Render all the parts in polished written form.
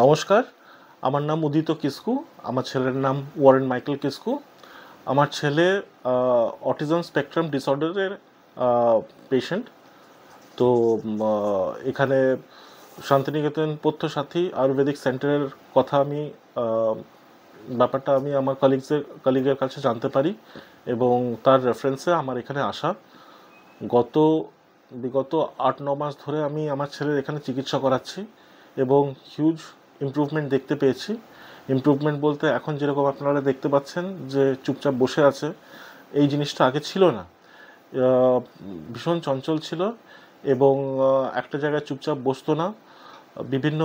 নমস্কার, আমার নাম উদিত কিস্কু। আমার ছেলের নাম ওয়ারেন মাইকেল কিস্কু। আমার ছেলে অটিজম স্পেকট্রাম ডিসঅর্ডারের পেশেন্ট। তো এখানে শান্তিনিকেতন পথ্যসাথী আয়ুর্বেদিক সেন্টারের কথা ব্যাপারটা আমি আমার কলিগের কাছে জানতে পারি এবং তার রেফারেন্সে আমার এখানে আসা। বিগত ৮-৯ মাস ধরে আমি আমার ছেলের এখানে চিকিৎসা করাচ্ছি এবং হিউজ ইমপ্রুভমেন্ট দেখতে পেয়েছি। ইমপ্রুভমেন্ট বলতে এখন যেরকম আপনারা দেখতে পাচ্ছেন যে চুপচাপ বসে আছে, এই জিনিসটা আগে ছিল না। ভীষণ চঞ্চল ছিল এবং একটা জায়গায় চুপচাপ বসতো না। বিভিন্ন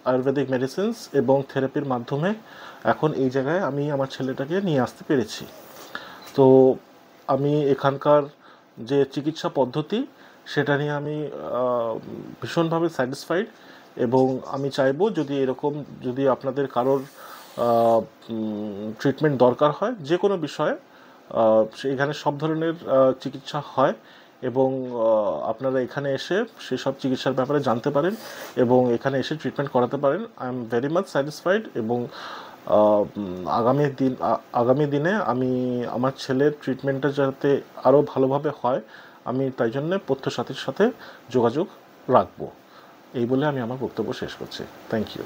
আয়ুর্বেদিক মেডিসিনস এবং থেরাপির মাধ্যমে এখন এই জায়গায় আমি আমার ছেলেটাকে নিয়ে আসতে পেরেছি। তো আমি এখানকার যে চিকিৎসা পদ্ধতি সেটা নিয়ে আমি ভীষণভাবে স্যাটিসফাইড এবং আমি চাইবো যদি আপনাদের কারোর ট্রিটমেন্ট দরকার হয় যে কোনো বিষয়ে, এখানে সব ধরনের চিকিৎসা হয় এবং আপনারা এখানে এসে সেসব চিকিৎসার ব্যাপারে জানতে পারেন এবং এখানে এসে ট্রিটমেন্ট করাতে পারেন। I am very much satisfied এবং আগামী দিনে আমি আমার ছেলের ট্রিটমেন্টটা যাতে আরও ভালোভাবে হয়, আমি তাই জন্যে পথ্যসাথীর সাথে যোগাযোগ রাখবো। এই বলে আমি আমার বক্তব্য শেষ করছি। Thank you.